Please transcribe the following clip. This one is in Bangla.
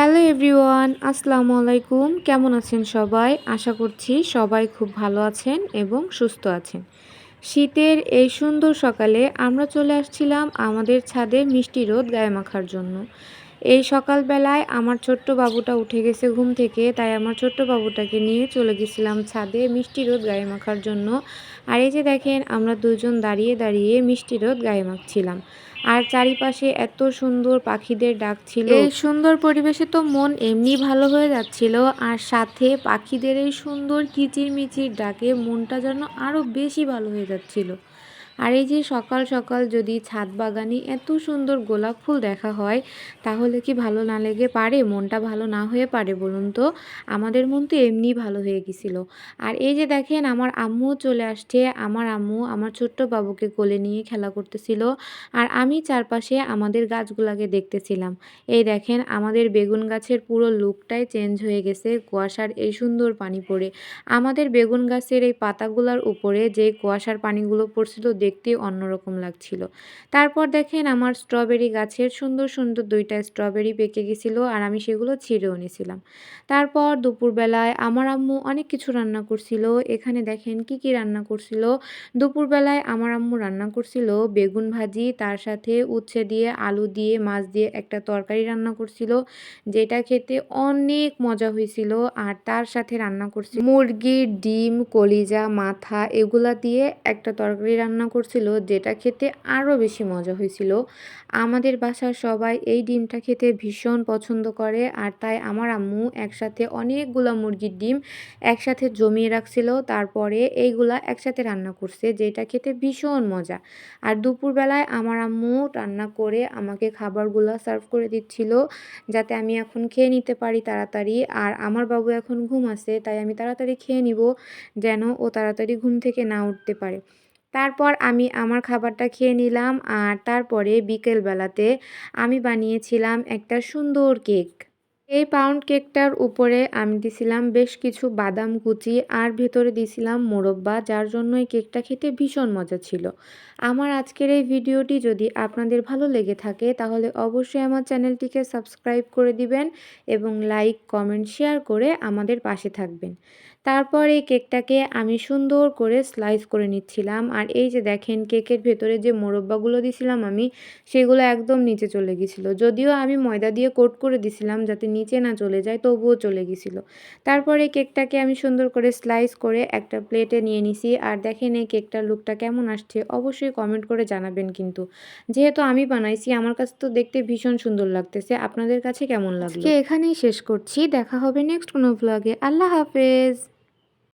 হ্যালো এভরিওয়ান, আসসালামু আলাইকুম। কেমন আছেন সবাই? আশা করছি সবাই খুব ভালো আছেন এবং সুস্থ আছেন। শীতের এই সুন্দর সকালে আমরা চলে আসছিলাম আমাদের ছাদে মিষ্টি রোদ গায়ে মাখার জন্য। এই সকালবেলায় আমার ছোট্ট বাবুটা উঠে গেছে ঘুম থেকে, তাই আমার ছোট্ট বাবুটাকে নিয়ে চলে গেছিলাম ছাদে মিষ্টি রোদ গায়ে মাখার জন্য। আর এই যে দেখেন, আমরা দুজন দাঁড়িয়ে দাঁড়িয়ে মিষ্টি রোদ গায়ে মাখছিলাম। আর চারিপাশে এত সুন্দর পাখিদের ডাক ছিল। এই সুন্দর পরিবেশে তো মন এমনি ভালো হয়ে যাচ্ছিল, আর সাথে পাখিদের এই সুন্দর কিচিরমিচির ডাকে মনটা যেন আরও বেশি ভালো হয়ে যাচ্ছিল। আর এই যে সকাল সকাল যদি ছাদ বাগানে এত সুন্দর গোলাপ ফুল দেখা হয়, তাহলে কি ভালো না লেগে পারে? মনটা ভালো না হয়ে পারে বলুন তো? আমাদের মন তো এমনি ভালো হয়ে গেছিল। আর এই যে দেখেন, আমার আম্মুও চলে আসছে। আমার আম্মু আমার ছোট্ট বাবুকে কোলে নিয়ে খেলা করতেছিল, আর আমি চারপাশে আমাদের গাছগুলাকে দেখতেছিলাম। এই দেখেন, আমাদের বেগুন গাছের পুরো লুকটাই চেঞ্জ হয়ে গেছে কুয়াশার এই সুন্দর পানি পড়ে। আমাদের বেগুন গাছের এই পাতাগুলার উপরে যে কুয়াশার পানিগুলো পড়ছিল, দেখতে অন্যরকম লাগছিল। তারপর দেখেন, আমার স্ট্রবেরি গাছের সুন্দর সুন্দর 2টা স্ট্রবেরি পেকে গেছিলো, আর আমি সেগুলো ছিঁড়েও নিয়েছিলাম। তারপর দুপুরবেলায় আমার আম্মু অনেক কিছু রান্না করছিল। এখানে দেখেন কি কি রান্না করছিল। দুপুরবেলায় আমার আম্মু রান্না করছিল বেগুন ভাজি, তার সাথে উচ্ছে দিয়ে, আলু দিয়ে, মাছ দিয়ে একটা তরকারি রান্না করছিল, যেটা খেতে অনেক মজা হয়েছিল। আর তার সাথে রান্না করছিল মুরগির ডিম, কলিজা, মাথা এগুলা দিয়ে একটা তরকারি রান্না করছিল, যেটা খেতে আরও বেশি মজা হয়েছিল। আমাদের বাসার সবাই এই ডিমটা খেতে ভীষণ পছন্দ করে, আর তাই আমার আম্মু একসাথে অনেকগুলা মুরগির ডিম একসাথে জমিয়ে রাখছিল, তারপরে এইগুলা একসাথে রান্না করছে, যেটা খেতে ভীষণ মজা। আর দুপুরবেলায় আমার আম্মু রান্না করে আমাকে খাবারগুলা সার্ভ করে দিচ্ছিল, যাতে আমি এখন খেয়ে নিতে পারি তাড়াতাড়ি। আর আমার বাবু এখন ঘুমাচ্ছে, তাই আমি তাড়াতাড়ি খেয়ে নিব, যেন ও তাড়াতাড়ি ঘুম থেকে না উঠতে পারে। তারপর আমি আমার খাবারটা খেয়ে নিলাম, আর তারপরে বিকেলবেলাতে আমি বানিয়েছিলাম একটা সুন্দর কেক। এই পাউন্ড কেকটার উপরে আমি দিছিলাম বেশ কিছু বাদাম কুচি, আর ভেতরে দিছিলাম মোরব্বা, যার জন্য এই কেকটা খেতে ভীষণ মজা ছিল। আমার আজকের এই ভিডিওটি যদি আপনাদের ভালো লেগে থাকে, তাহলে অবশ্যই আমার চ্যানেলটিকে সাবস্ক্রাইব করে দিবেন এবং লাইক, কমেন্ট, শেয়ার করে আমাদের পাশে থাকবেন। তারপর এই কেকটাকে আমি সুন্দর করে স্লাইস করে নিচ্ছিলাম, আর এই যে দেখেন, কেকের ভেতরে যে মোরব্বাগুলো দিছিলাম আমি, সেগুলো একদম নিচে চলে গেছিলো। যদিও আমি ময়দা দিয়ে কোট করে দিছিলাম যাতে নিচে না চলে যায়, তবুও চলে গেছিলো। তারপরে কেকটাকে আমি সুন্দর করে স্লাইস করে একটা প্লেটে নিয়ে নিছি। আর দেখেন এই কেকটার লুকটা কেমন আসছে অবশ্যই কমেন্ট করে জানাবেন কিন্তু। যেহেতু আমি বানাইছি, আমার কাছে তো দেখতে ভীষণ সুন্দর লাগতেছে। আপনাদের কাছে কেমন লাগলো? আজকে এখানেই শেষ করছি। দেখা হবে নেক্সট কোনো ভ্লগে। আল্লাহ হাফেজ।